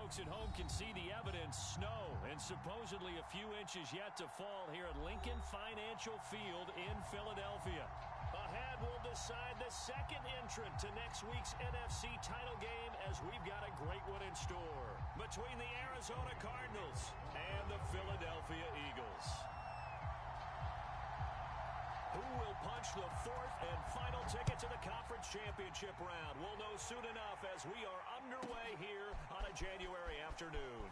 folks at home can see the evidence. Snow and supposedly a few inches yet to fall here at Lincoln Financial Field in Philadelphia. Ahead, we'll decide the second entrant to next week's NFC title game as we've got a great one in store between the Arizona Cardinals and the Philadelphia Eagles. Who will punch the fourth and final ticket to the conference championship round? We'll know soon enough as we are underway here on a January afternoon.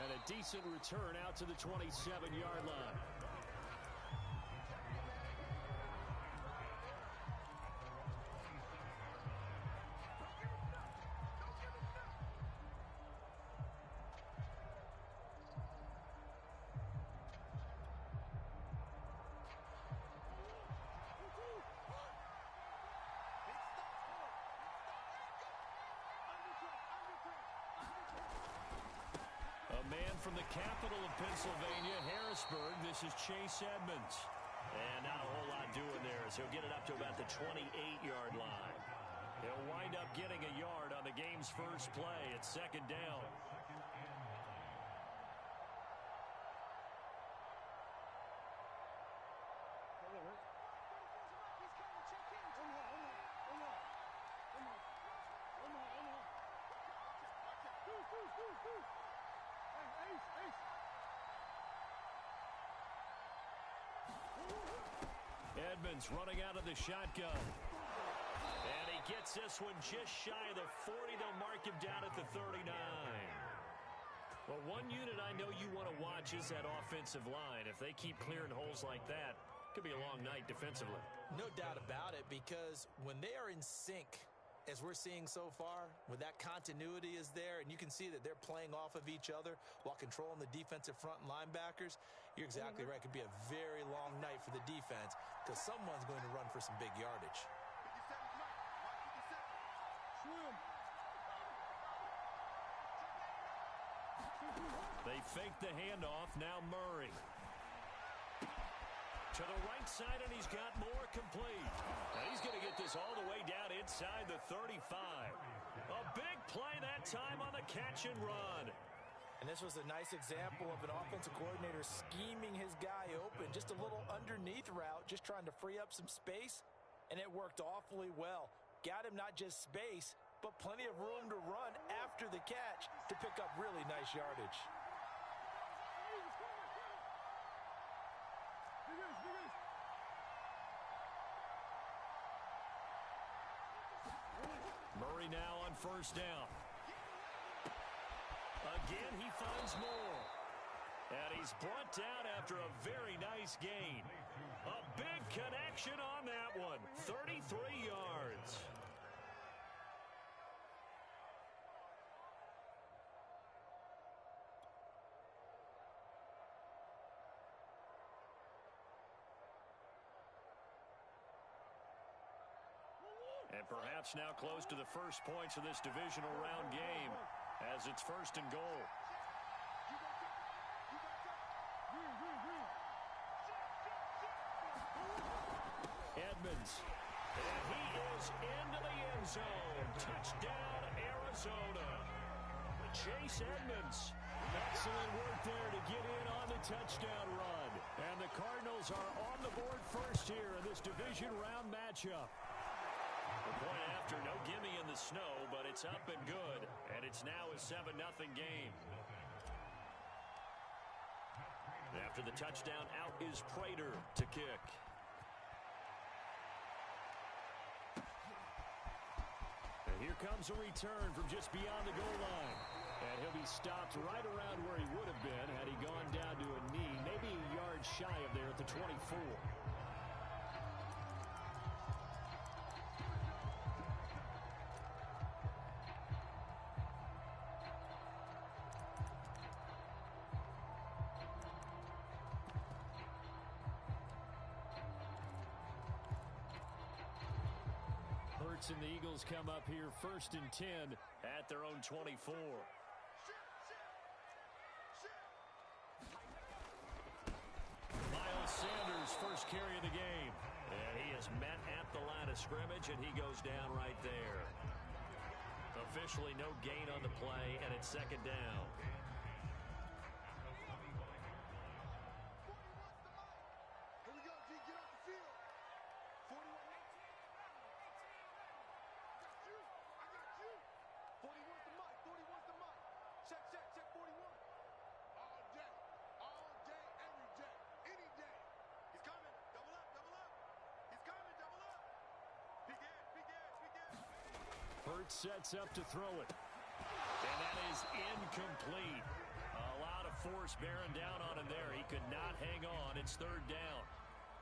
And a decent return out to the 27-yard line. From the capital of Pennsylvania, Harrisburg, this is Chase Edmonds. And not a whole lot doing there, so he'll get it up to about the 28-yard line. He'll wind up getting a yard on the game's first play. It's second down. Edmonds running out of the shotgun. And he gets this one just shy of the 40. They'll mark him down at the 39. Well, one unit I know you want to watch is that offensive line. If they keep clearing holes like that, it could be a long night defensively. No doubt about it, because when they are in sync, as we're seeing so far, when that continuity is there and you can see that they're playing off of each other while controlling the defensive front and linebackers, you're exactly right. It could be a very long night for the defense because someone's going to run for some big yardage. They fake the handoff. Now Murray. To the right side, and he's got more complete. And he's going to get this all the way down inside the 35. A big play that time on the catch and run. And this was a nice example of an offensive coordinator scheming his guy open. Just a little underneath route, just trying to free up some space, and it worked awfully well. Got him not just space, but plenty of room to run after the catch to pick up really nice yardage. Murray now on first down. Again, he finds more. And he's brought down after a very nice gain. A big connection on that one. 33 yards. And perhaps now close to the first points of this divisional round game as it's first and goal. Edmonds. And he is into the end zone. Touchdown, Arizona. Chase Edmonds. Excellent work there to get in on the touchdown run. And the Cardinals are on the board first here in this division round matchup. The point after, no gimme in the snow, but it's up and good. And it's now a 7-0 game. After the touchdown, out is Prater to kick. And here comes a return from just beyond the goal line. And he'll be stopped right around where he would have been had he gone down to a knee, maybe a yard shy of there at the 24. And the Eagles come up here first and 10 at their own 24. Miles Sanders first carry of the game. And he is met at the line of scrimmage, and he goes down right there. The officially no gain on the play, and it's second down. Sets up to throw it. And that is incomplete. A lot of force bearing down on him there. He could not hang on. It's third down.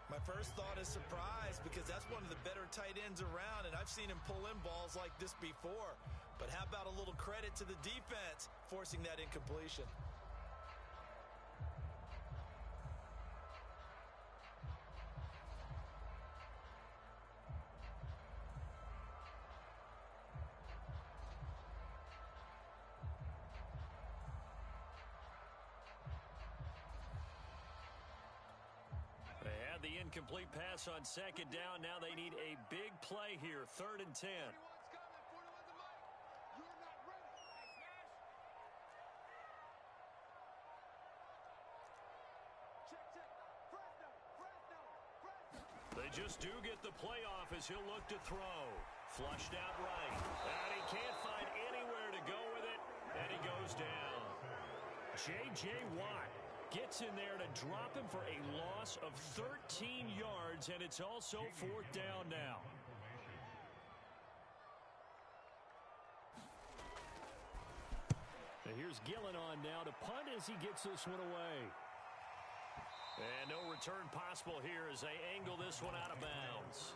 My first thought is surprise because that's one of the better tight ends around, and I've seen him pull in balls like this before. But how about a little credit to the defense forcing that incompletion? The incomplete pass on second down. Now they need a big play here. 3rd and 10. They just do get the playoff as he'll look to throw. Flushed out right. And he can't find anywhere to go with it. And he goes down. J.J. Watt gets in there to drop him for a loss of 13 yards, and it's also 4th down now. And here's Gillen on now to punt as he gets this one away. And no return possible here as they angle this one out of bounds.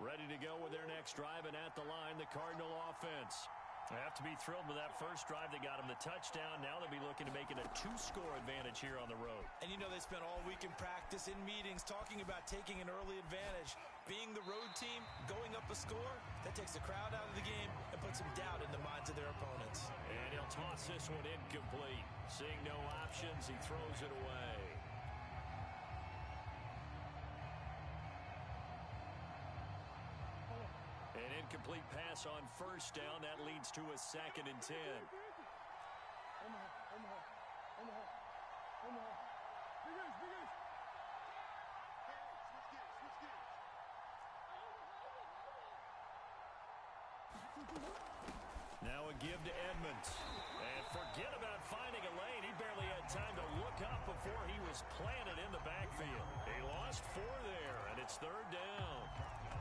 Ready to go with their next drive, and at the line, the Cardinal offense. They have to be thrilled with that first drive. They got them the touchdown. Now they'll be looking to make it a 2-score advantage here on the road. And you know they spent all week in practice, in meetings, talking about taking an early advantage. Being the road team, going up a score, that takes the crowd out of the game and puts some doubt in the minds of their opponents. And he'll toss this one incomplete. Seeing no options, he throws it away. An incomplete pass on first down. That leads to a 2nd and 10. Now a give to Edmonds. And forget about finding a lane. He barely had time to look up before he was planted in the backfield. He lost 4 there, and it's 3rd down.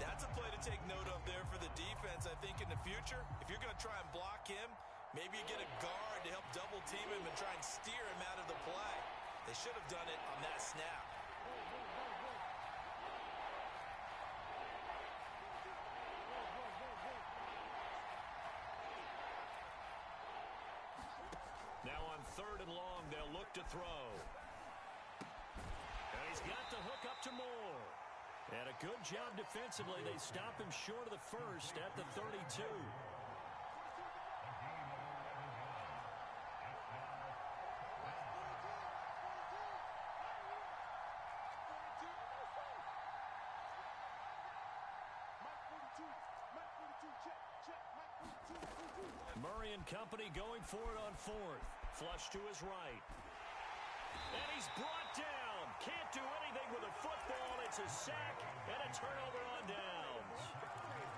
That's a play to take note of there for the defense. I think in the future, if you're going to try and block him, maybe you get a guard to help double team him and try and steer him out of the play. They should have done it on that snap. Now on 3rd and long, they'll look to throw. And he's got the hook up to Moore. And a good job defensively. They stop him short of the first at the 32. Murray and company going for it on 4th. Flush to his right. And he's brought down. Can't do anything with a football. It's a sack and a turnover on downs.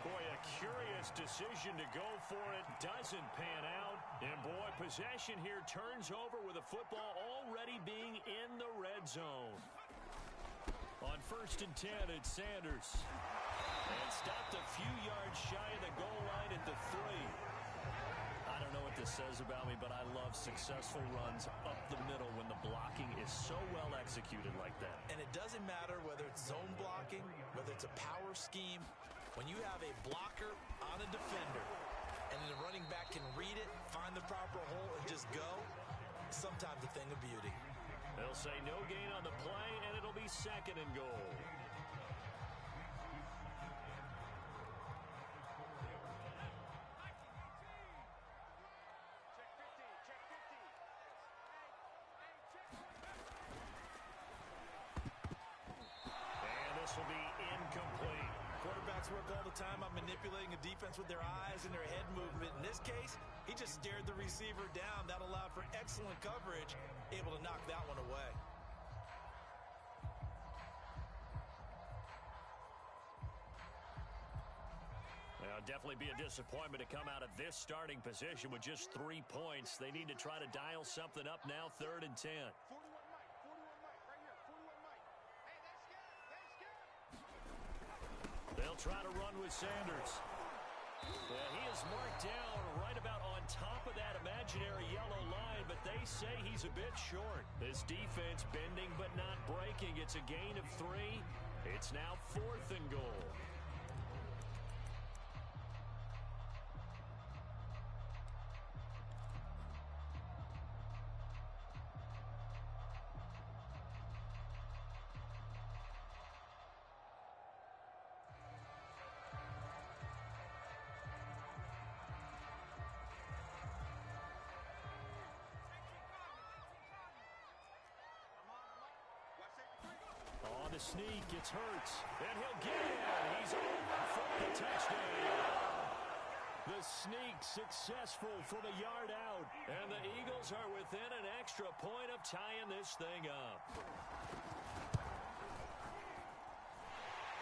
Boy, a curious decision to go for it. Doesn't pan out. And boy, possession here turns over with a football already being in the red zone. On 1st and 10, it's Sanders. And stopped a few yards shy of the goal line at the 3. I don't know what this says about me, but I love successful runs up the middle when the blocking is so well executed like that. And it doesn't matter whether it's zone blocking, whether it's a power scheme. When you have a blocker on a defender and the running back can read it, find the proper hole, and just go, sometimes a thing of beauty. They'll say no gain on the play, and it'll be 2nd and goal. This will be incomplete. Quarterbacks work all the time on manipulating a defense with their eyes and their head movement. In this case, he just stared the receiver down. That allowed for excellent coverage, able to knock that one away. Well, definitely be a disappointment to come out of this starting position with just 3 points. They need to try to dial something up now, 3rd and 10. 41 Mike, 41 Mike, right here, 41 Mike. Hey, they're scared. They'll try to run with Sanders. Yeah, he is marked down right about on top of that imaginary yellow line, but they say he's a bit short. This defense bending but not breaking. It's a gain of 3. It's now 4th and goal. On the sneak, it's Hurts, and he'll get it. He's over for the touchdown. The sneak successful from a yard out, and the Eagles are within an extra point of tying this thing up.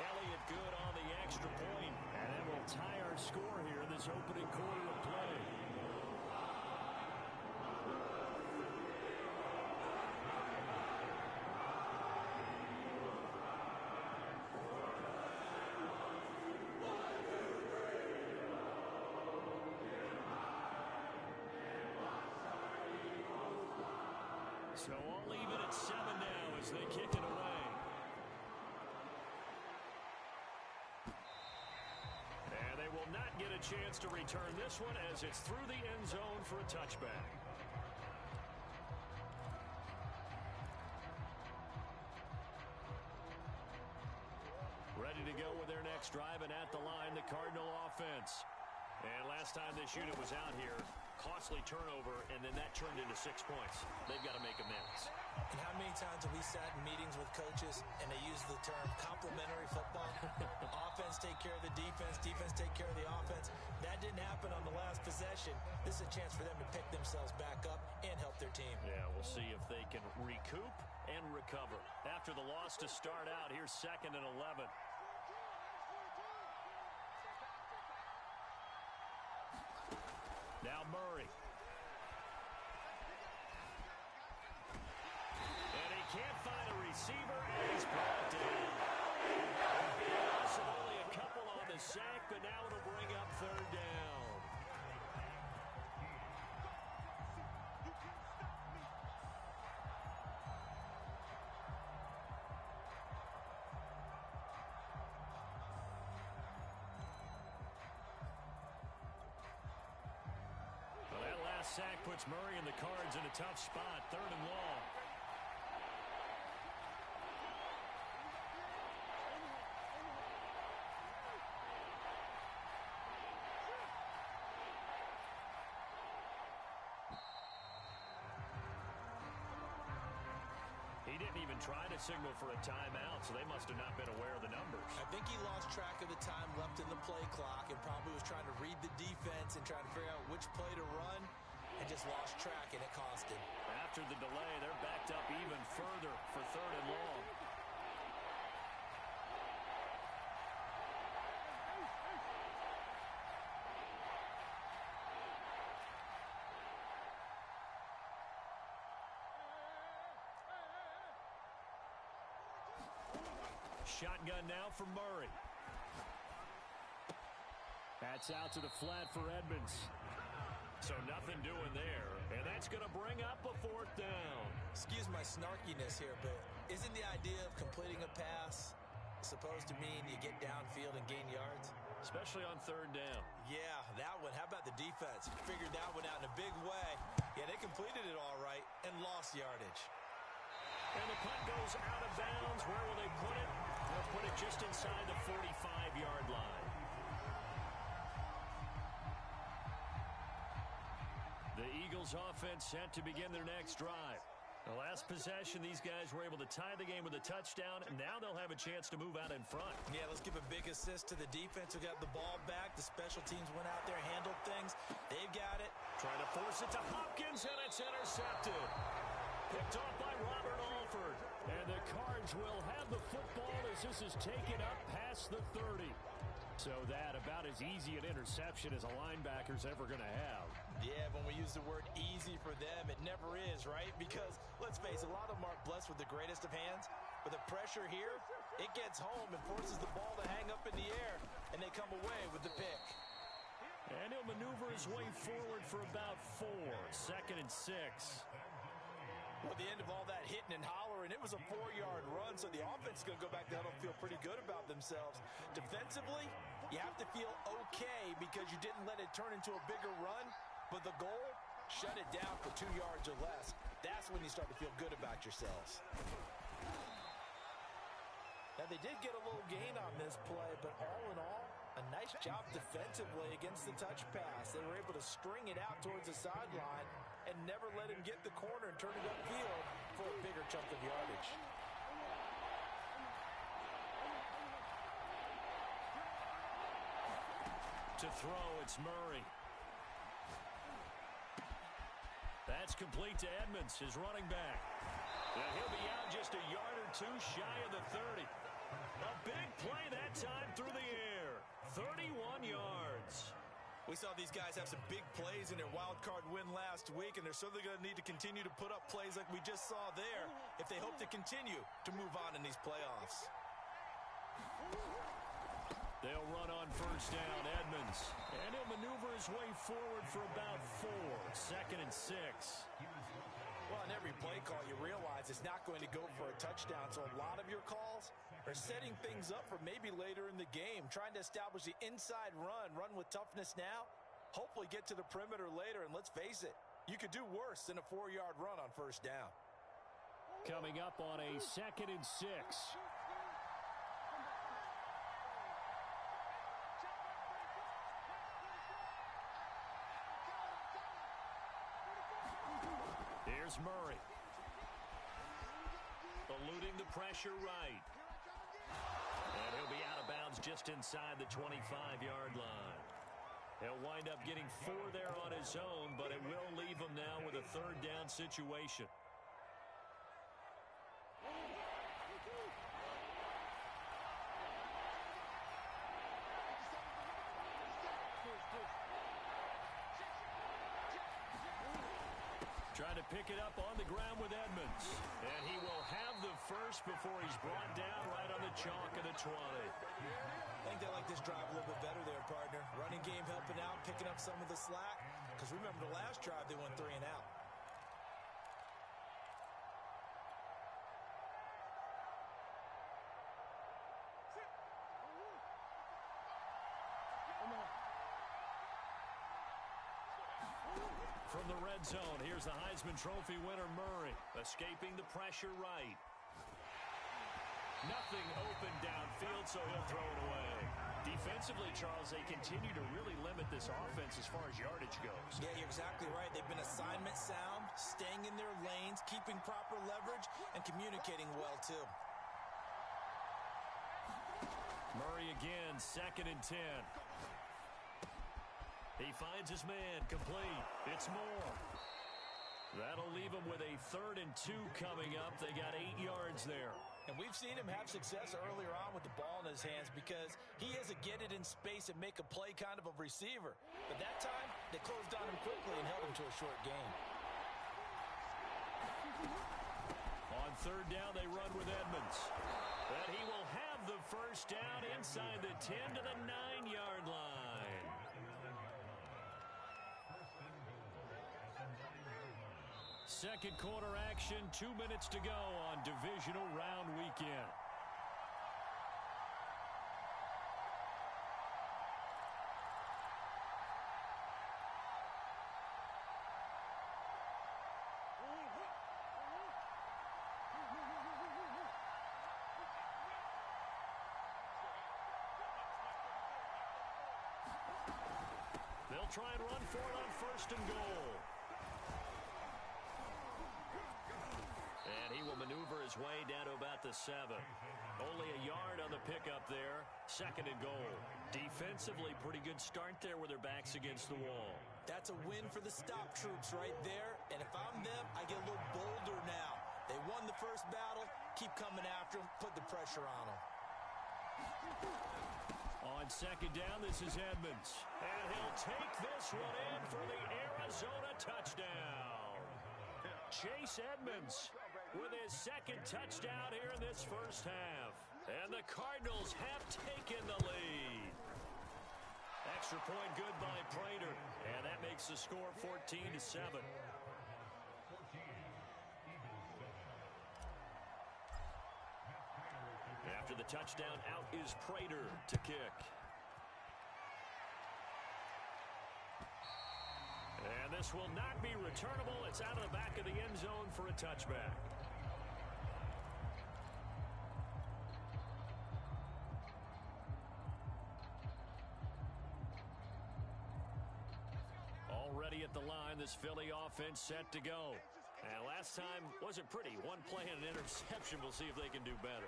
Elliott good on the extra point, and it will tie our score here in this opening quarter of play. So all even at 7 now as they kick it away. And they will not get a chance to return this one as it's through the end zone for a touchback. Ready to go with their next drive, and at the line, the Cardinal offense. And last time this unit was out here, costly turnover, and then that turned into 6 points. They've got to make amends. And how many times have we sat in meetings with coaches and they use the term complementary football? Offense take care of the defense, defense take care of the offense. That didn't happen on the last possession. This is a chance for them to pick themselves back up and help their team. Yeah, we'll see if they can recoup and recover. After the loss to start out, here's 2nd and 11. Now Murray. And he can't find a receiver, and he's brought down. So only a couple on the sack, but now it'll bring up 3rd down. Sack puts Murray and the Cards in a tough spot, 3rd and long. He didn't even try to signal for a timeout, so they must have not been aware of the numbers. I think he lost track of the time left in the play clock and probably was trying to read the defense and trying to figure out which play to run. And just lost track, and it cost him. After the delay, they're backed up even further for 3rd and long. Shotgun now for Murray. That's out to the flat for Edmonds. So nothing doing there, and that's going to bring up a 4th down. Excuse my snarkiness here, but isn't the idea of completing a pass supposed to mean you get downfield and gain yards? Especially on 3rd down. Yeah, that one. How about the defense? Figured that one out in a big way. Yeah, they completed it all right and lost yardage. And the punt goes out of bounds. Where will they put it? They'll put it just inside the 45-yard line. The Eagles offense set to begin their next drive. The last possession, these guys were able to tie the game with a touchdown, and now they'll have a chance to move out in front. Yeah, let's give a big assist to the defense who got the ball back. The special teams went out there, handled things. They've got it. Trying to force it to Hopkins, and it's intercepted. Picked off by Robert Alford. And the Cards will have the football as this is taken up past the 30. So that about as easy an interception as a linebacker's ever going to have. Yeah, when we use the word easy for them, it never is, right? Because, let's face it, a lot of them aren't blessed with the greatest of hands. But the pressure here, it gets home and forces the ball to hang up in the air, and they come away with the pick. And he'll maneuver his way forward for about 4. 2nd and 6. Well, at the end of all that hitting and hollering, it was a 4-yard run, so the offense is going to go back down and feel pretty good about themselves. Defensively, you have to feel okay because you didn't let it turn into a bigger run, but the goal, shut it down for 2 yards or less. That's when you start to feel good about yourselves. Now, they did get a little gain on this play, but all in all, a nice job defensively against the touch pass. They were able to string it out towards the sideline and never let him get the corner and turn it upfield for a bigger chunk of yardage. To throw, it's Murray. That's complete to Edmonds, his running back. And he'll be out just a yard or 2 shy of the 30. A big play that time through the air. 31 yards. We saw these guys have some big plays in their wild card win last week, and they're certainly going to need to continue to put up plays like we just saw there if they hope to continue to move on in these playoffs. They'll run on first down, Edmonds. And he'll maneuver his way forward for about 4. 2nd and 6. Well, in every play call, you realize it's not going to go for a touchdown, so a lot of your calls are setting things up for maybe later in the game, trying to establish the inside run with toughness now, hopefully get to the perimeter later, and let's face it, you could do worse than a 4-yard run on first down. Coming up on a 2nd and 6. Here's Murray. Eluding the pressure right. And he'll be out of bounds just inside the 25-yard line. He'll wind up getting 4 there on his own, but it will leave him now with a 3rd down situation. Trying to pick it up on the ground with Edmonds. And he will have the first before he's brought down right on the chalk of the 20. I think they like this drive a little bit better there, partner. Running game helping out, picking up some of the slack. Because remember the last drive, they went 3 and out. From the red zone, here's the Heisman Trophy winner, Murray, escaping the pressure right. Nothing open downfield, so he'll throw it away. Defensively, Charles, they continue to really limit this offense as far as yardage goes. Yeah, you're exactly right. They've been assignment sound, staying in their lanes, keeping proper leverage, and communicating well, too. Murray again, 2nd and 10. He finds his man, complete. It's Moore. That'll leave him with a 3rd and 2 coming up. They got 8 yards there. And we've seen him have success earlier on with the ball in his hands because he is a get it in space and make a play kind of a receiver. But that time, they closed on him quickly and held him to a short gain. On 3rd down, they run with Edmonds. But he will have the first down inside the 10 to the 9-yard line. Second quarter action, 2 minutes to go on divisional round weekend. They'll try and run for it on 1st and goal. And he will maneuver his way down to about the 7. Only a yard on the pickup there. 2nd and goal. Defensively, pretty good start there with their backs against the wall. That's a win for the stop troops right there. And if I'm them, I get a little bolder now. They won the first battle. Keep coming after them. Put the pressure on them. On 2nd down, this is Edmonds. And he'll take this one in for the Arizona touchdown. Chase Edmonds with his 2nd touchdown here in this first half. And the Cardinals have taken the lead. Extra point good by Prater. And that makes the score 14-7. After the touchdown, out is Prater to kick. And this will not be returnable. It's out of the back of the end zone for a touchback. Already at the line, this Philly offense set to go. And last time wasn't pretty. One play and an interception. We'll see if they can do better.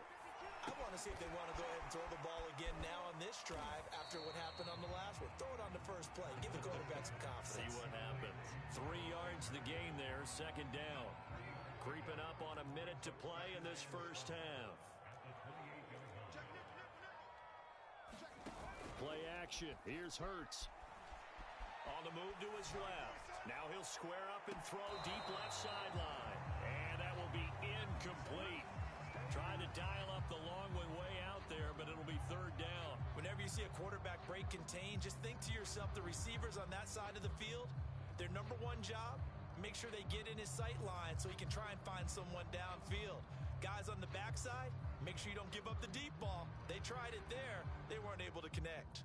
I want to see if they want to go ahead and throw the ball again now on this drive after what happened on the last one. Throw it on the first play. Give the quarterback some confidence. See what happens. 3 yards the gain there, 2nd down. Creeping up on a minute to play in this first half. Play action. Here's Hurts. On the move to his left. Now he'll square up and throw deep left sideline. And that will be incomplete. Trying to dial up the long one way out there, but it'll be 3rd down. Whenever you see a quarterback break contain, just think to yourself, the receivers on that side of the field, their number one job, make sure they get in his sight line so he can try and find someone downfield. Guys on the backside, make sure you don't give up the deep ball. They tried it there. They weren't able to connect.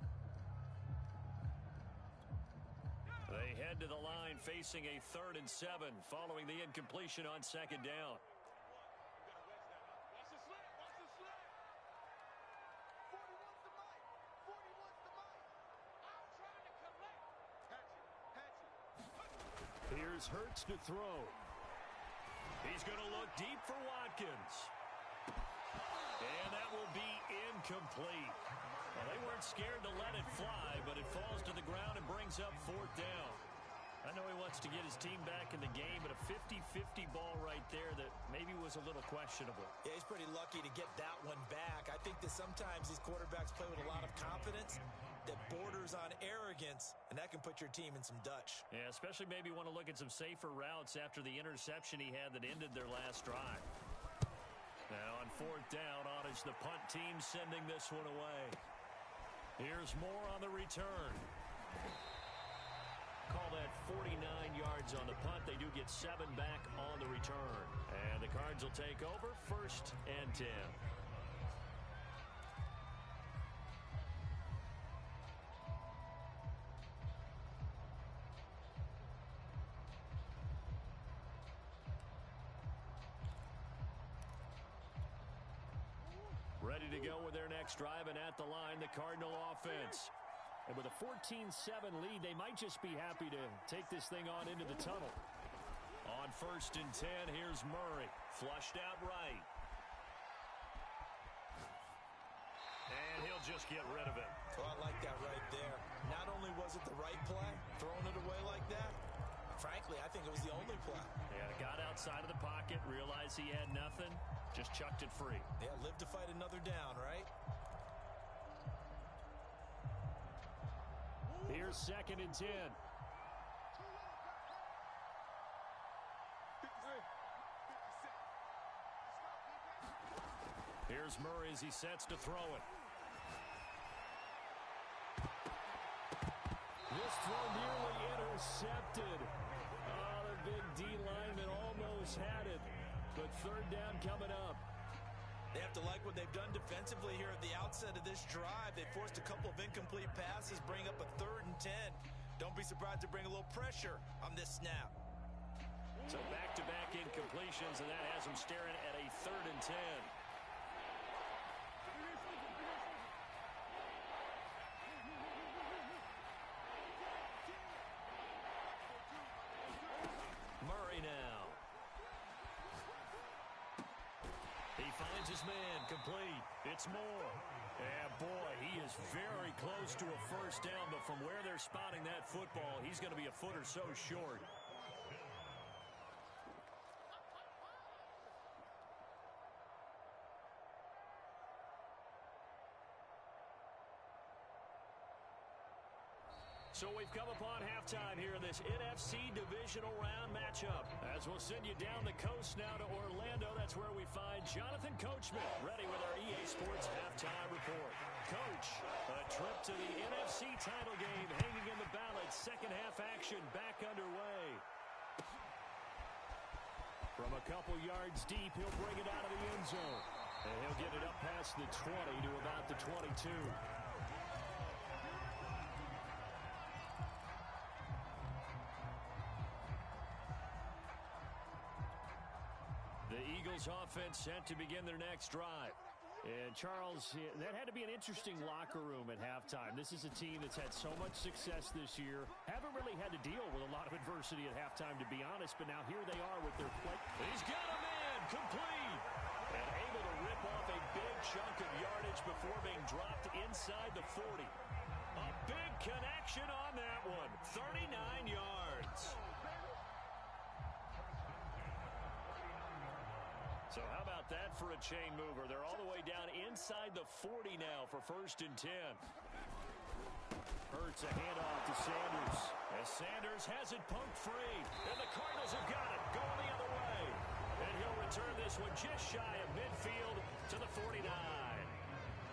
They head to the line facing a 3rd and 7 following the incompletion on 2nd down. Here's Hurts to throw. He's going to look deep for Watkins. And that will be incomplete. Well, they weren't scared to let it fly, but it falls to the ground and brings up 4th down. I know he wants to get his team back in the game, but a 50-50 ball right there that maybe was a little questionable. Yeah, he's pretty lucky to get that one back. I think that sometimes these quarterbacks play with a lot of confidence that borders on arrogance, and that can put your team in some Dutch. Yeah, especially maybe want to look at some safer routes after the interception he had that ended their last drive. Now on 4th down, on is the punt team sending this one away. Here's more on the return. Call that 49 yards on the punt. They do get 7 back on the return. And the Cards will take over 1st and 10. Ready to go with their next drive, and at the line, the Cardinal offense. And with a 14-7 lead, they might just be happy to take this thing on into the tunnel. On 1st and 10, here's Murray. Flushed out right. And he'll just get rid of it. Well, I like that right there. Not only was it the right play, throwing it away like that, frankly, I think it was the only play. Yeah, got outside of the pocket, realized he had nothing, just chucked it free. Yeah, live to fight another down, right? Here's 2nd and 10. Here's Murray as he sets to throw it. This throw nearly intercepted. Oh, the big D lineman almost had it. But 3rd down coming up. They have to like what they've done defensively here at the outset of this drive. They forced a couple of incomplete passes, bring up a 3rd and 10. Don't be surprised to bring a little pressure on this snap. So back-to-back incompletions, and that has them staring at a 3rd and 10. Murray now. his man, complete. It's Moore. And boy, he is very close to a first down, but from where they're spotting that football, he's going to be a foot or so short. So we've come upon halftime here in this NFC Divisional Round matchup. As we'll send you down the coast now to Orlando, that's where we find Jonathan Coachman, ready with our EA Sports halftime report. Coach, a trip to the NFC title game hanging in the balance. Second half action back underway. From a couple yards deep, he'll bring it out of the end zone. And he'll get it up past the 20 to about the 22. The Eagles offense set to begin their next drive. And Charles, that had to be an interesting locker room at halftime. This is a team that's had so much success this year. Haven't really had to deal with a lot of adversity at halftime, to be honest. But now here they are with their play. He's got a man, complete. And able to rip off a big chunk of yardage before being dropped inside the 40. A big connection on that one. 39 yards. So how about that for a chain mover? They're all the way down inside the 40 now for 1st and 10. Hurts a handoff to Sanders. As Sanders has it poked free. And the Cardinals have got it going the other way. And he'll return this one just shy of midfield to the 49.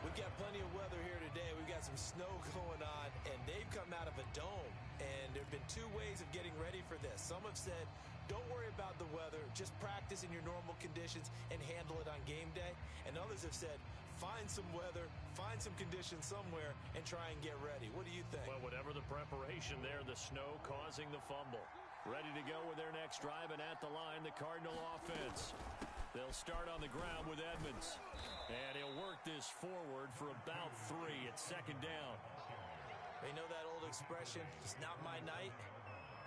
We've got plenty of weather here today. We've got some snow going on, and they've come out of a dome. And there have been two ways of getting ready for this. Some have said, don't worry about the weather. Just practice in your normal conditions and handle it on game day. And others have said, find some weather, find some conditions somewhere, and try and get ready. What do you think? Well, whatever the preparation there, the snow causing the fumble. Ready to go with their next drive, and at the line, the Cardinal offense. They'll start on the ground with Edmonds. And he'll work this forward for about 3 at 2nd down. They know that old expression, it's not my night.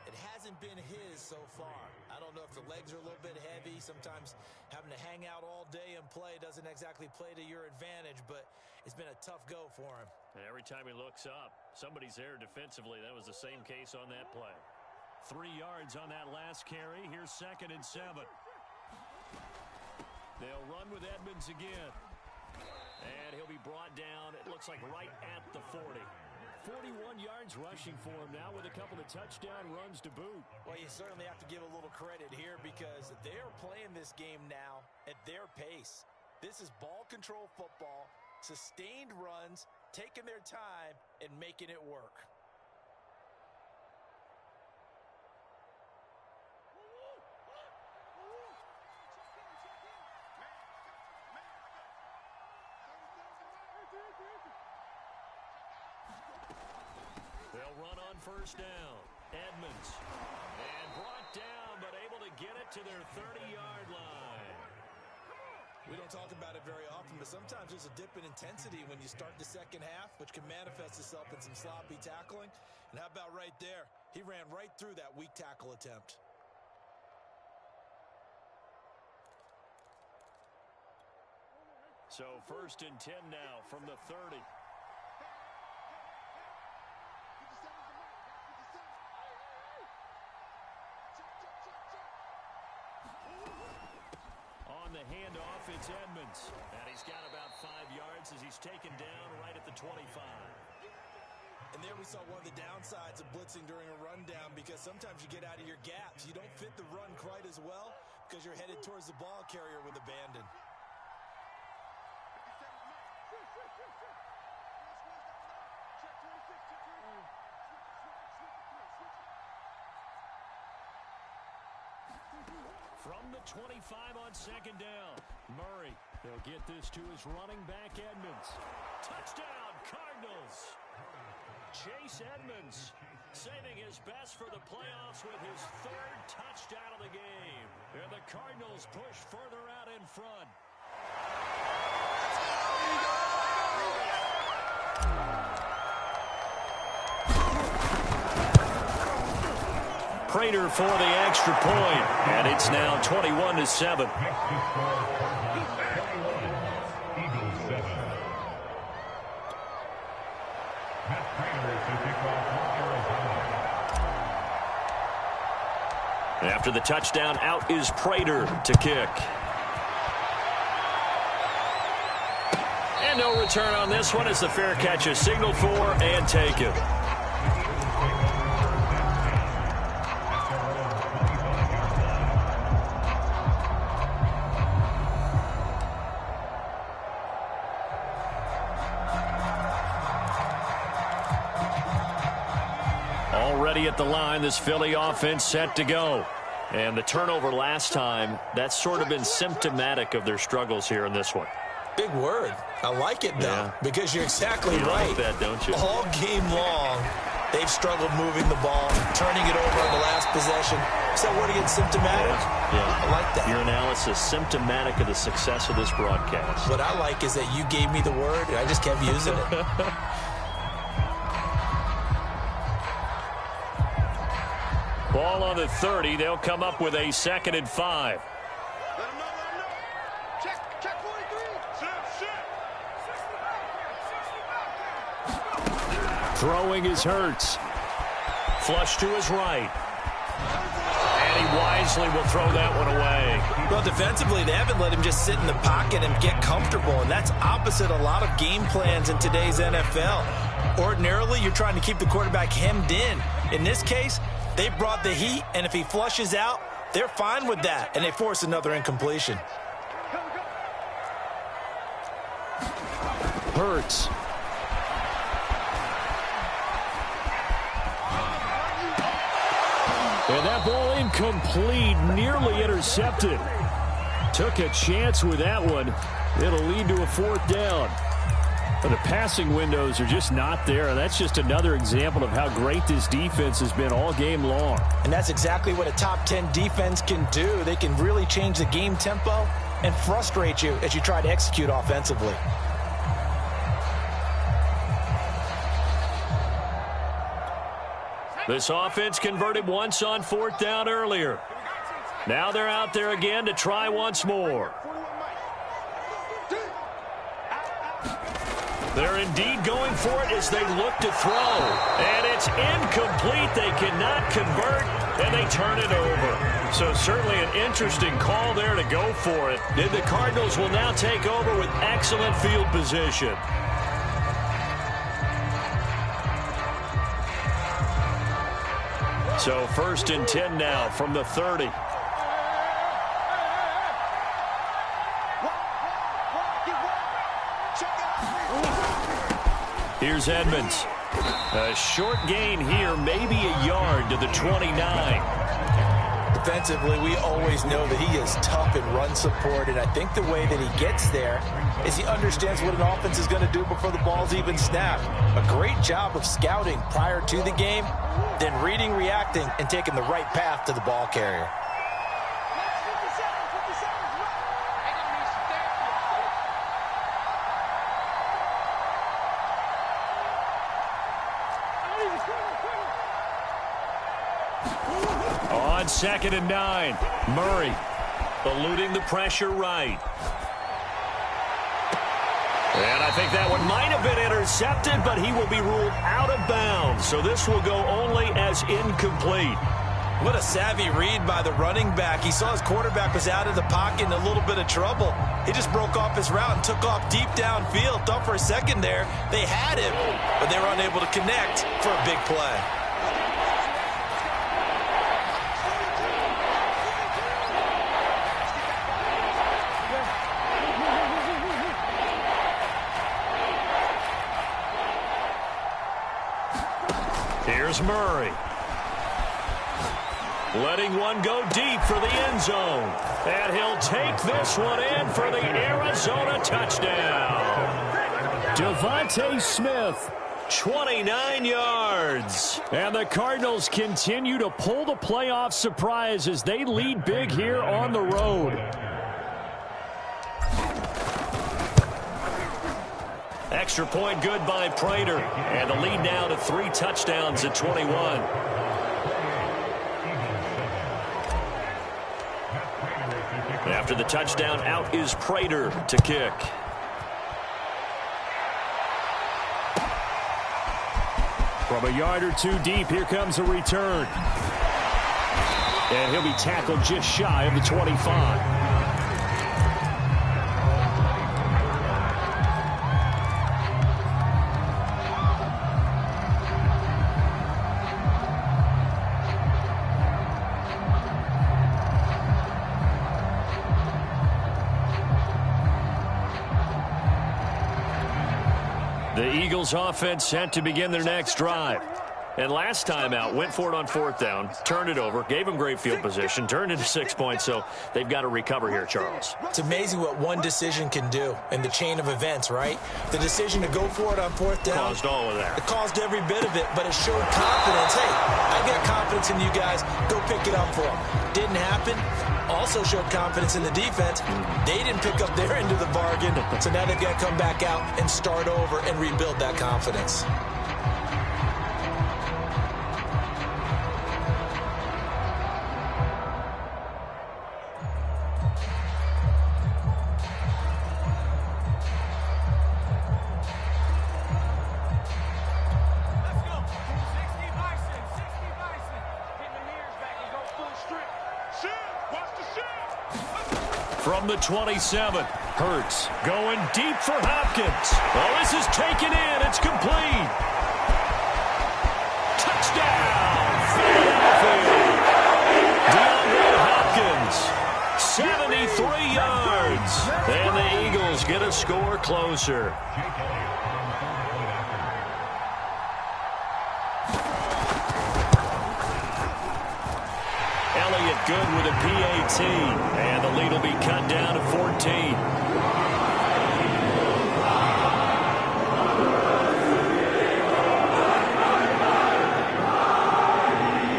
It hasn't been his so far. I don't know if the legs are a little bit heavy. Sometimes having to hang out all day and play doesn't exactly play to your advantage, but it's been a tough go for him. And every time he looks up, somebody's there defensively. That was the same case on that play. 3 yards on that last carry. Here's 2nd and 7. They'll run with Edmonds again. And he'll be brought down, it looks like right at the 40. 41 yards rushing for him now with a couple of touchdown runs to boot. Well, you certainly have to give a little credit here because they're playing this game now at their pace. This is ball control football, sustained runs, taking their time, and making it work. They'll run on 1st down. Edmonds. And brought down, but able to get it to their 30-yard line. We don't talk about it very often, but sometimes there's a dip in intensity when you start the second half, which can manifest itself in some sloppy tackling. And how about right there? He ran right through that weak tackle attempt. So 1st and 10 now from the 30. On the handoff, it's Edmonds. And he's got about 5 yards as he's taken down right at the 25. And there we saw one of the downsides of blitzing during a rundown because sometimes you get out of your gaps. You don't fit the run quite as well because you're headed towards the ball carrier with abandon. From the 25 on 2nd down. Murray. They'll get this to his running back, Edmonds. Touchdown, Cardinals. Chase Edmonds saving his best for the playoffs with his 3rd touchdown of the game. And the Cardinals push further out in front. Prater for the extra point, and it's now 21-7. After the touchdown, out is Prater to kick. And no return on this one as the fair catch is signaled for and taken. Already at the line, this Philly offense set to go. And the turnover last time, that's sort of been symptomatic of their struggles here in this one. Big word. I like it, though, because you're exactly right. You like that, don't you? All game long, they've struggled moving the ball, turning it over on the last possession. Is that word again, symptomatic? Yeah. I like that. Your analysis, symptomatic of the success of this broadcast. What I like is that you gave me the word, and I just kept using it. Ball on the 30. They'll come up with a 2nd and 5. Let him know, let him know. Check 43. Throwing is Hurts. Flush to his right. And he wisely will throw that one away. Well, defensively, they haven't let him just sit in the pocket and get comfortable, and that's opposite a lot of game plans in today's NFL. Ordinarily, you're trying to keep the quarterback hemmed in. In this case, they brought the heat, and if he flushes out, they're fine with that, and they force another incompletion. Hurts. And that ball incomplete, nearly intercepted. Took a chance with that one. It'll lead to a 4th down. But the passing windows are just not there. That's just another example of how great this defense has been all game long. And that's exactly what a top 10 defense can do. They can really change the game tempo and frustrate you as you try to execute offensively. This offense converted once on 4th down earlier. Now they're out there again to try once more. They're indeed going for it as they look to throw. And it's incomplete. They cannot convert, and they turn it over. So certainly an interesting call there to go for it. And the Cardinals will now take over with excellent field position. So 1st and 10 now from the 30. Here's Edmonds. A short gain here, maybe a yard to the 29. Defensively, we always know that he is tough in run support, and I think the way that he gets there is he understands what an offense is going to do before the ball's even snapped. A great job of scouting prior to the game, then reading, reacting, and taking the right path to the ball carrier. On 2nd and 9, Murray eluding the pressure right. And I think that one might have been intercepted, but he will be ruled out of bounds. So this will go only as incomplete. What a savvy read by the running back. He saw his quarterback was out of the pocket in a little bit of trouble. He just broke off his route and took off deep downfield. Thought for a second there they had him, but they were unable to connect for a big play. Here's Murray. Letting one go deep for the end zone. And he'll take this one in for the Arizona touchdown. Devontae Smith, 29 yards. And the Cardinals continue to pull the playoff surprise as they lead big here on the road. Extra point good by Prater. And the lead now to 3 touchdowns at 21. After the touchdown, out is Prater to kick. From a yard or two deep, here comes a return. And he'll be tackled just shy of the 25. The Eagles offense set to begin their next drive. And last time out, went for it on fourth down, turned it over, gave them great field position, turned into 6 points, so they've got to recover here, Charles. It's amazing what one decision can do in the chain of events, right? The decision to go for it on fourth down. Caused all of that. It caused every bit of it, but it showed confidence. Hey, I got confidence in you guys. Go pick it up for them. Didn't happen. Also showed confidence in the defense. They didn't pick up their end of the bargain, so now they've got to come back out and start over and rebuild that confidence. From the 27, Hurts going deep for Hopkins. Well, this is taken in. It's complete. Touchdown, Philadelphia. DeAndre Hopkins, 73 yards. And the Eagles get a score closer. Good with a PAT, and the lead will be cut down to 14.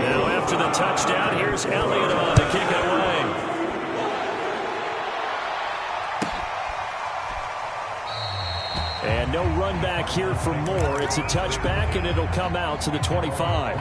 Now after the touchdown, here's Elliott on to kick it away. And no run back here for more. It's a touchback, and it'll come out to the 25.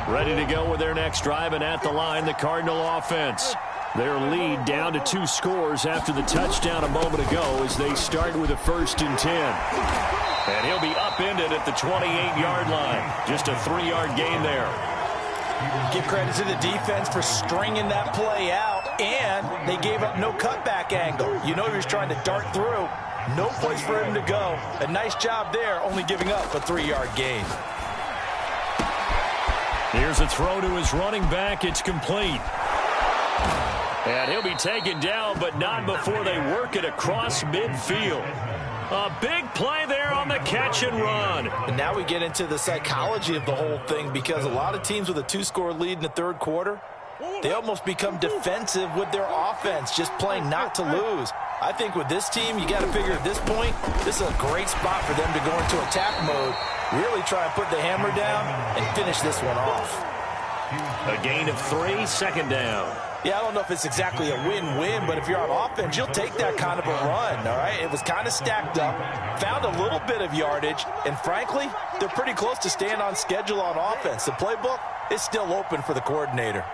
Ready to go with their next drive, and at the line, the Cardinal offense. Their lead down to 2 scores after the touchdown a moment ago as they start with a 1st and 10. And he'll be upended at the 28-yard line. Just a 3-yard gain there. Give credit to the defense for stringing that play out, and they gave up no cutback angle. You know he was trying to dart through. No place for him to go. A nice job there, only giving up a 3-yard gain. Here's a throw to his running back. It's complete. And he'll be taken down, but not before they work it across midfield. A big play there on the catch and run. And now we get into the psychology of the whole thing, because a lot of teams with a 2-score lead in the third quarter, they almost become defensive with their offense, just playing not to lose. I think with this team, you got to figure at this point, this is a great spot for them to go into attack mode, really try and put the hammer down and finish this one off. A gain of 3, 2nd down. Yeah, I don't know if it's exactly a win-win, but if you're on offense, you'll take that kind of a run, all right? It was kind of stacked up, found a little bit of yardage, and frankly, they're pretty close to staying on schedule on offense. The playbook is still open for the coordinator.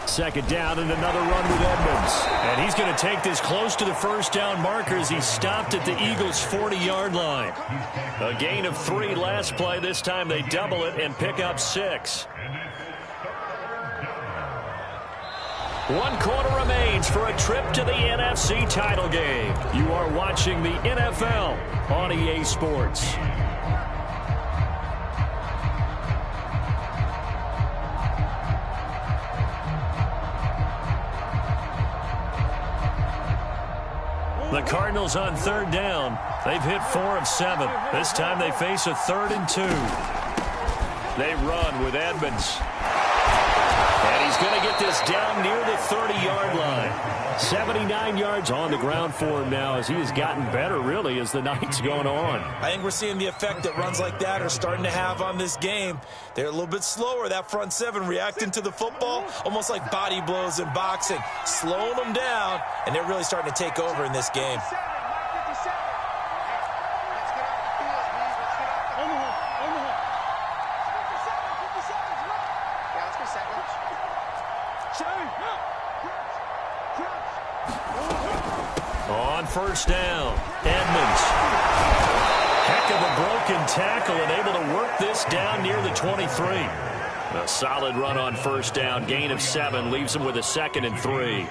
Second down and another run with Edmonds. And he's going to take this close to the 1st down marker as he stopped at the Eagles' 40-yard line. A gain of 3 last play. This time they double it and pick up 6. 1 quarter remains for a trip to the NFC title game. You are watching the NFL on EA Sports. The Cardinals on 3rd down. They've hit 4 of 7. This time they face a 3rd and 2. They run with Edmonds. And he's going to get this down near the 30-yard line. 79 yards on the ground for him now as he has gotten better, really, as the night's going on. I think we're seeing the effect that runs like that are starting to have on this game. They're a little bit slower, that front 7 reacting to the football, almost like body blows in boxing, slowing them down, and they're really starting to take over in this game. On first down, Edmonds. Heck of a broken tackle and able to work this down near the 23. A solid run on first down. Gain of 7 leaves him with a 2nd and 3.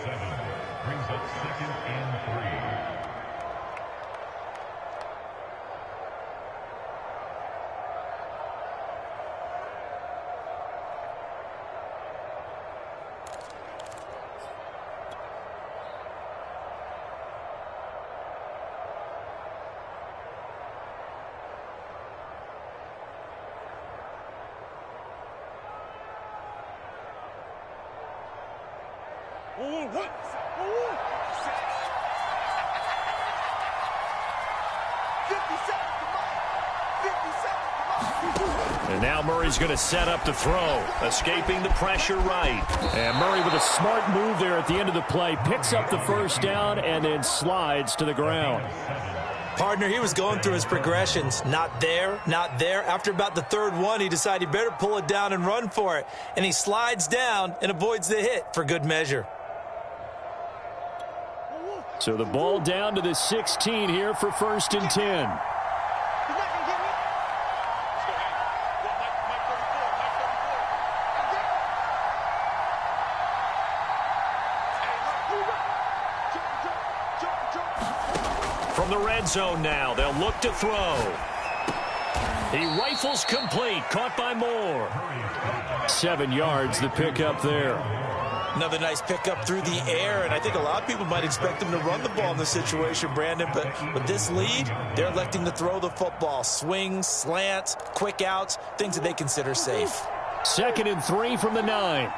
And now Murray's going to set up to throw, escaping the pressure right. And Murray with a smart move there at the end of the play. Picks up the first down and then slides to the ground. Partner, he was going through his progressions. Not there, not there. After about the third one, he decided he better pull it down and run for it. And he slides down and avoids the hit for good measure. So the ball down to the 16 here for 1st and 10. From the red zone now, they'll look to throw. He rifles complete, caught by Moore. 7 yards, the pickup there. Another nice pickup through the air, and I think a lot of people might expect him to run the ball in this situation, Brandon, but with this lead, they're electing to throw the football. Swings, slants, quick outs, things that they consider safe. 2nd and 3 from the 9.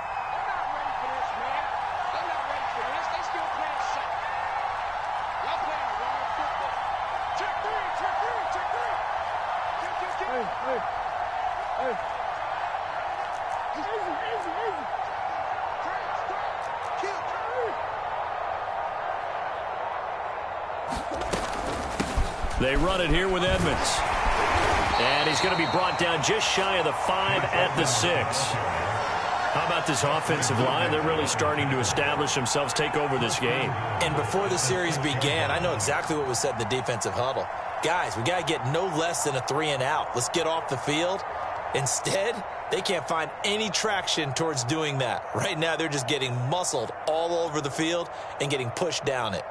They run it here with Edmonds. And he's going to be brought down just shy of the 5 at the 6. How about this offensive line? They're really starting to establish themselves, take over this game. And before the series began, I know exactly what was said in the defensive huddle. Guys, we got to get no less than a 3 and out. Let's get off the field. Instead, they can't find any traction towards doing that. Right now, they're just getting muscled all over the field and getting pushed down it.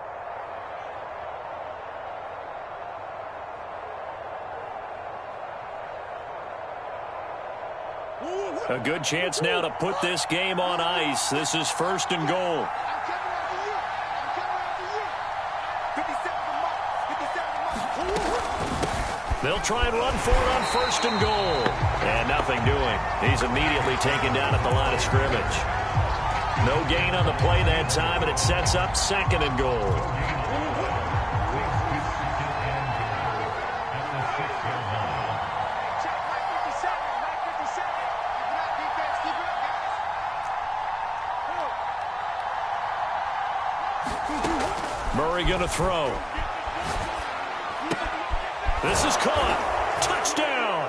A good chance now to put this game on ice. This is 1st and goal. They'll try and run for it on 1st and goal. And nothing doing. He's immediately taken down at the line of scrimmage. No gain on the play that time, and it sets up 2nd and goal. Murray going to throw. This is caught. Touchdown.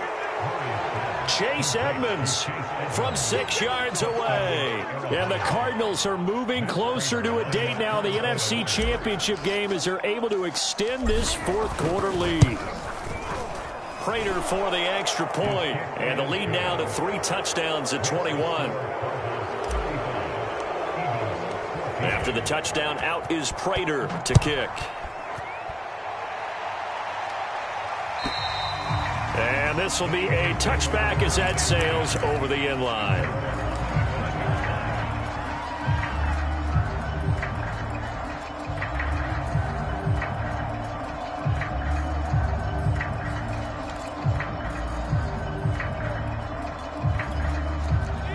Chase Edmonds from 6 yards away. And the Cardinals are moving closer to a date now in the NFC Championship game as they're able to extend this 4th quarter lead. Prater for the extra point. And the lead now to 3 touchdowns at 21. After the touchdown, out is Prater to kick. And this will be a touchback as that sails over the end line.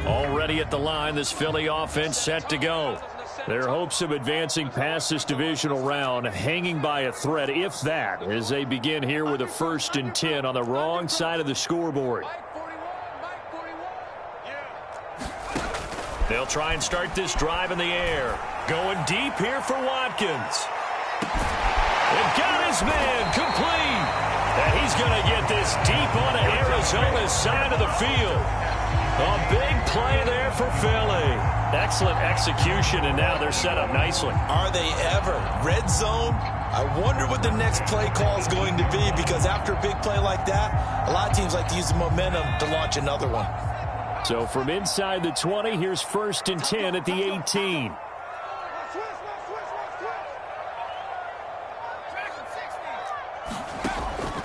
Already at the line, this Philly offense set to go. Their hopes of advancing past this divisional round hanging by a thread, if that, as they begin here with a 1st and 10 on the wrong side of the scoreboard. They'll try and start this drive in the air. Going deep here for Watkins. And got his man complete. And he's going to get this deep onto Arizona's side of the field. A big play there for Philly. Excellent execution, and now they're set up nicely. Are they ever? Red zone? I wonder what the next play call is going to be, because after a big play like that, a lot of teams like to use the momentum to launch another one. So from inside the 20, here's 1st and 10 at the 18.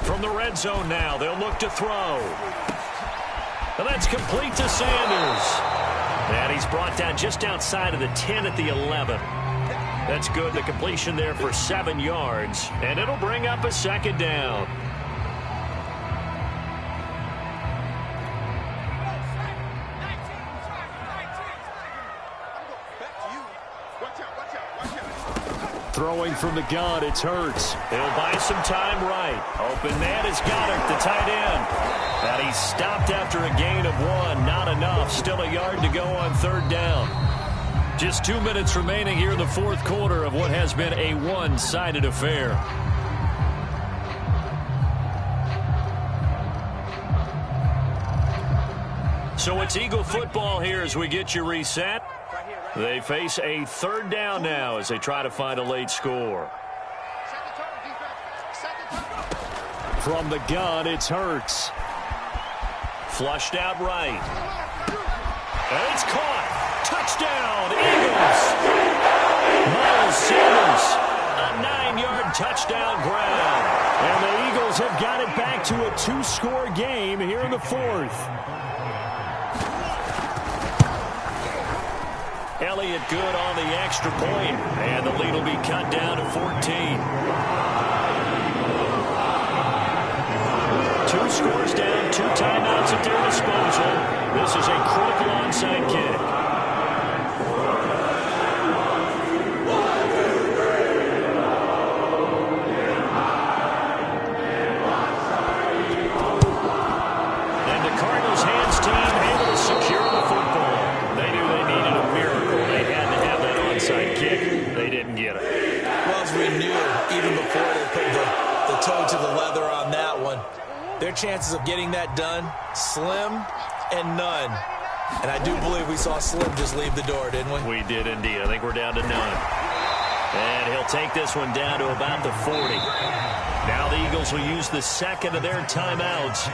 From the red zone now, they'll look to throw. And that's complete to Sanders. And he's brought down just outside of the 10 at the 11. That's good. The completion there for 7 yards. And it'll bring up a 2nd down. Throwing from the gun, it's Hurts. He'll buy some time right. Open man is Goddard, the tight end. And he's stopped after a gain of 1. Not enough. Still a yard to go on 3rd down. Just 2 minutes remaining here in the 4th quarter of what has been a one-sided affair. So it's Eagle football here as we get you reset. They face a 3rd down now as they try to find a late score. From the gun, it's Hurts. Flushed out right. And it's caught. Touchdown, Eagles. Miles Sanders, a 9-yard touchdown grab. And the Eagles have got it back to a 2-score game here in the 4th. Elliott good on the extra point, and the lead will be cut down to 14. 2 scores down, 2 timeouts at their disposal. This is a critical onside kick. And the Cardinals hands team able to secure the football. They knew they needed a miracle. They had to have that onside kick. They didn't get it. Well, as we knew, even before they put the toe to the leather on that one, their chances of getting that done, slim and none. And I do believe we saw Slim just leave the door, didn't we? We did indeed. I think we're down to none. And he'll take this one down to about the 40. Now the Eagles will use the 2nd of their timeouts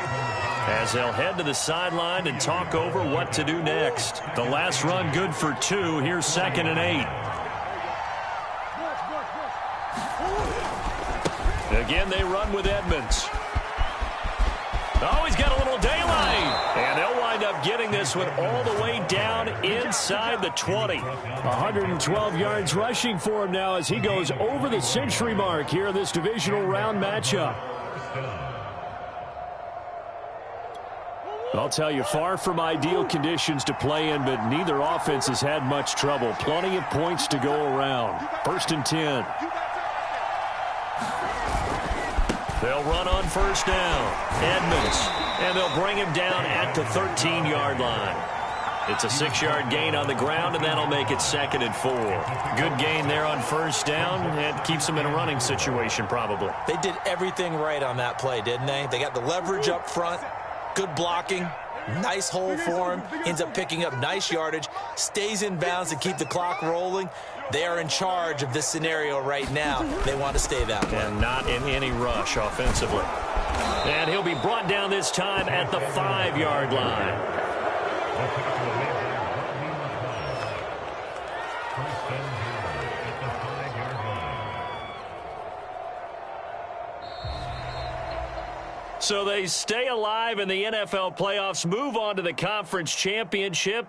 as they'll head to the sideline and talk over what to do next. The last run good for 2. Here's 2nd and 8. Again, they run with Edmonds. Oh, he's got a little daylight. And they'll wind up getting this one all the way down inside the 20. 112 yards rushing for him now as he goes over the century mark here in this divisional round matchup. I'll tell you, far from ideal conditions to play in, but neither offense has had much trouble. Plenty of points to go around. 1st and 10. They'll run on 1st down. Edmonds. And they'll bring him down at the 13-yard line. It's a 6-yard gain on the ground, and that'll make it 2nd and 4. Good gain there on 1st down. It keeps them in a running situation, probably. They did everything right on that play, didn't they? They got the leverage up front. Good blocking. Nice hole for him. Ends up picking up nice yardage. Stays in bounds to keep the clock rolling. They are in charge of this scenario right now. They want to stay that way. And not in any rush offensively. And he'll be brought down this time at the 5-yard line. So they stay alive in the NFL playoffs, move on to the conference championship.